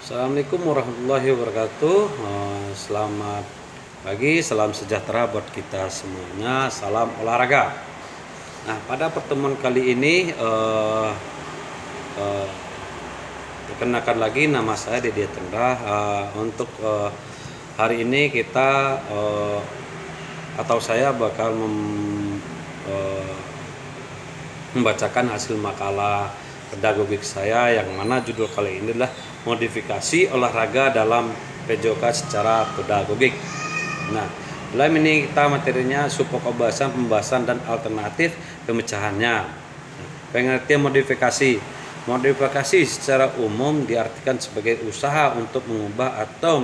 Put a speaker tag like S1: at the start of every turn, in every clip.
S1: Assalamualaikum warahmatullahi wabarakatuh. Selamat pagi, salam sejahtera buat kita semuanya. Salam olahraga. Nah, pada pertemuan kali ini perkenalkan lagi nama saya Deddy Tendra. Untuk hari ini kita atau saya bakal membacakan hasil makalah pedagogik saya, yang mana judul kali ini adalah modifikasi olahraga dalam PJOK secara pedagogik. Nah, dalam ini kita materinya subpokok pembahasan dan alternatif pemecahannya. Pengertian modifikasi. Modifikasi secara umum diartikan sebagai usaha untuk mengubah atau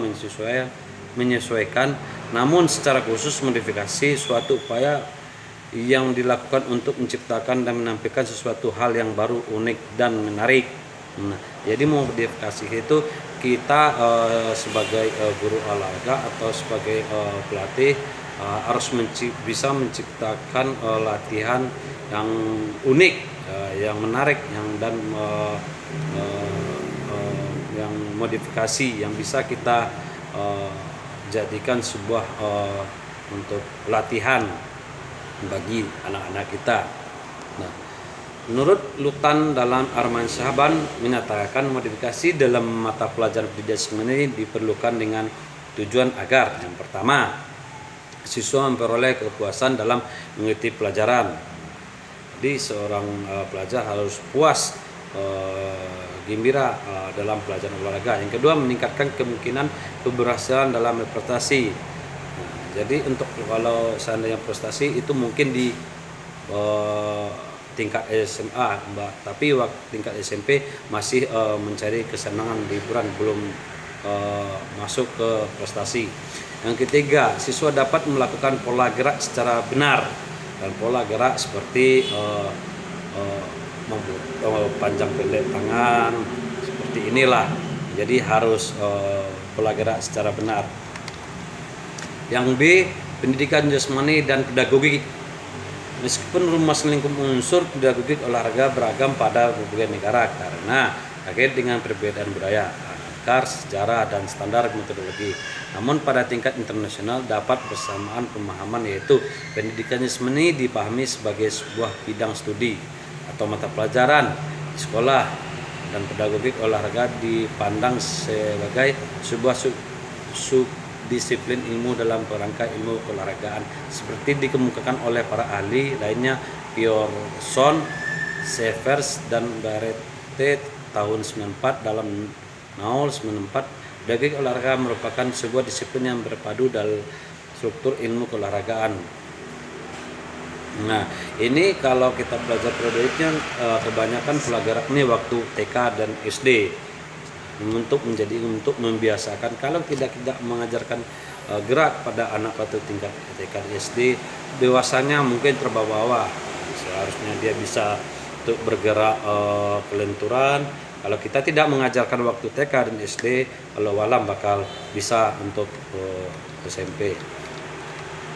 S1: menyesuaikan, namun secara khusus modifikasi suatu upaya yang dilakukan untuk menciptakan dan menampilkan sesuatu hal yang baru, unik dan menarik. Nah, jadi modifikasi itu kita sebagai guru olahraga atau sebagai pelatih harus bisa menciptakan latihan yang unik, yang menarik, yang modifikasi yang bisa kita jadikan sebuah untuk latihan bagi anak-anak kita. Nah, menurut Lutan dalam Arman Sahaban menyatakan modifikasi dalam mata pelajaran pendidikan ini diperlukan dengan tujuan agar yang pertama, siswa memperoleh kepuasan dalam mengikuti pelajaran. Jadi seorang pelajar harus puas, gembira dalam pelajaran olahraga. Yang kedua, meningkatkan kemungkinan keberhasilan dalam berprestasi. Jadi untuk kalau seandainya prestasi itu mungkin di tingkat SMA, tapi waktu tingkat SMP masih mencari kesenangan liburan, belum masuk ke prestasi. Yang ketiga, siswa dapat melakukan pola gerak secara benar, dan pola gerak seperti panjang pendek tangan seperti inilah. Jadi harus pola gerak secara benar. Yang B, pendidikan jasmani dan pedagogik. Meskipun rumus lingkup unsur pedagogik olahraga beragam pada berbagai negara karena terkait dengan perbedaan budaya, akar, sejarah, dan standar metodologi. Namun pada tingkat internasional dapat bersamaan pemahaman, yaitu pendidikan jasmani dipahami sebagai sebuah bidang studi atau mata pelajaran di sekolah, dan pedagogik olahraga dipandang sebagai sebuah disiplin ilmu dalam kerangka ilmu keolahragaan seperti dikemukakan oleh para ahli lainnya, Pearson, Severs, dan Barrett tahun 94 dalam Naul 94. Pedagogik olahraga merupakan sebuah disiplin yang berpadu dalam struktur ilmu keolahragaan. Nah, ini kalau kita belajar pedagogiknya kebanyakan pola gerak ini waktu TK dan SD. Untuk membiasakan, kalau tidak mengajarkan gerak pada anak waktu tingkat TK SD, dewasanya mungkin terbawa-bawa. Seharusnya dia bisa untuk bergerak kelenturan. Kalau kita tidak mengajarkan waktu TK dan SD, kalau walam bakal bisa untuk SMP.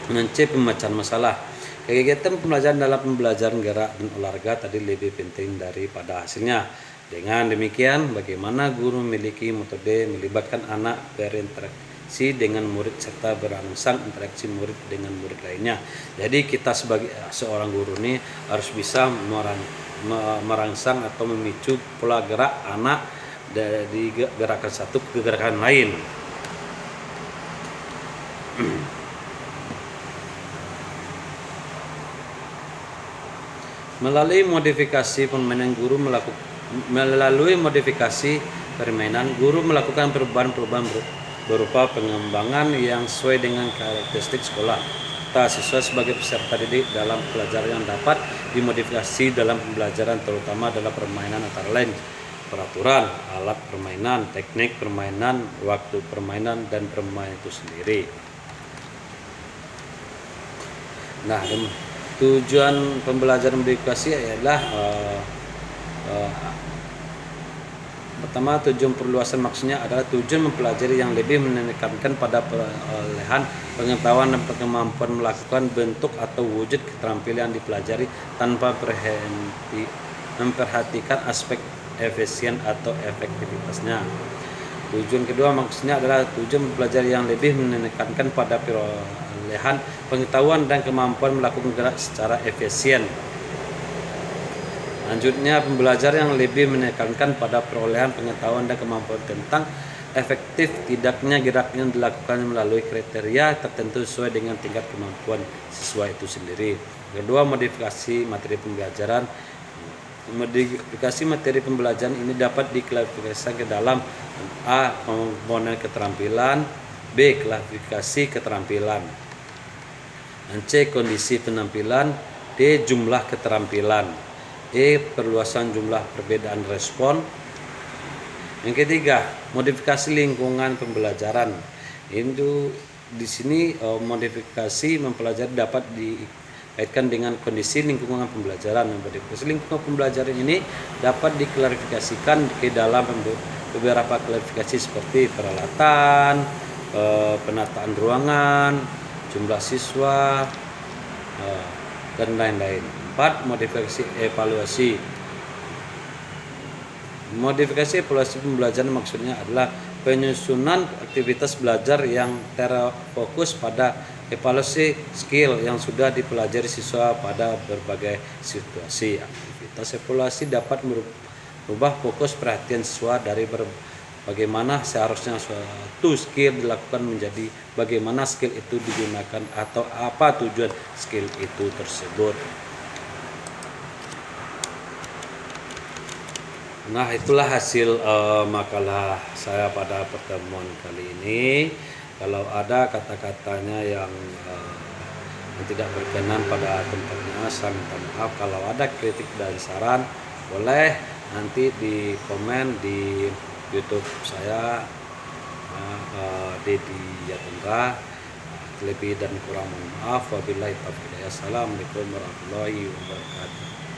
S1: C, pemecahan masalah. Kegiatan pembelajaran dalam pembelajaran gerak dan olahraga tadi lebih penting daripada hasilnya. Dengan demikian, bagaimana guru memiliki metode melibatkan anak berinteraksi dengan murid serta berangsang interaksi murid dengan murid lainnya. Jadi kita sebagai seorang guru ini harus bisa merangsang atau memicu pola gerak anak dari gerakan satu ke gerakan lain. Melalui modifikasi permainan guru melakukan perubahan-perubahan berupa pengembangan yang sesuai dengan karakteristik sekolah. Siswa sebagai peserta didik dalam pelajaran yang dapat dimodifikasi dalam pembelajaran, terutama dalam permainan antara lain peraturan, alat permainan, teknik permainan, waktu permainan, dan permainan itu sendiri. Nah, tujuan pembelajaran modifikasi adalah pertama, tujuan perluasan maksudnya adalah tujuan mempelajari yang lebih menekankan pada perolehan pengetahuan dan kemampuan melakukan bentuk atau wujud keterampilan yang dipelajari tanpa memperhatikan aspek efisien atau efektivitasnya. Tujuan kedua maksudnya adalah tujuan belajar yang lebih menekankan pada perolehan pengetahuan dan kemampuan melakukan gerak secara efisien. Lanjutnya, pembelajar yang lebih menekankan pada perolehan pengetahuan dan kemampuan tentang efektif tidaknya gerak yang dilakukan melalui kriteria tertentu sesuai dengan tingkat kemampuan siswa itu sendiri. Kedua, modifikasi materi pembelajaran. Modifikasi materi pembelajaran ini dapat diklasifikasikan ke dalam A. Komponen keterampilan, B. Klasifikasi keterampilan, dan C. Kondisi penampilan, D. Jumlah keterampilan, E. Perluasan jumlah perbedaan respon. Yang ketiga, modifikasi lingkungan pembelajaran. Itu di sini modifikasi mempelajari dapat dikaitkan dengan kondisi lingkungan pembelajaran. Modifikasi lingkungan pembelajaran ini dapat diklarifikasikan ke dalam beberapa klarifikasi seperti peralatan, penataan ruangan, jumlah siswa, dan lain-lain. 4. Modifikasi evaluasi. Modifikasi evaluasi pembelajaran maksudnya adalah penyusunan aktivitas belajar yang terfokus pada evaluasi skill yang sudah dipelajari siswa pada berbagai situasi. Aktivitas evaluasi dapat merubah fokus perhatian siswa dari bagaimana seharusnya suatu skill dilakukan menjadi bagaimana skill itu digunakan atau apa tujuan skill itu tersebut. Nah, itulah hasil makalah saya pada pertemuan kali ini. Kalau ada kata-katanya yang tidak berkenan pada tempatnya, saya minta maaf. Kalau ada kritik dan saran, boleh nanti di komen di YouTube saya, Dedi Yatendra. Lebih dan kurang mohon maaf. Wabillahi taufiq. Assalamualaikum warahmatullahi wabarakatuh.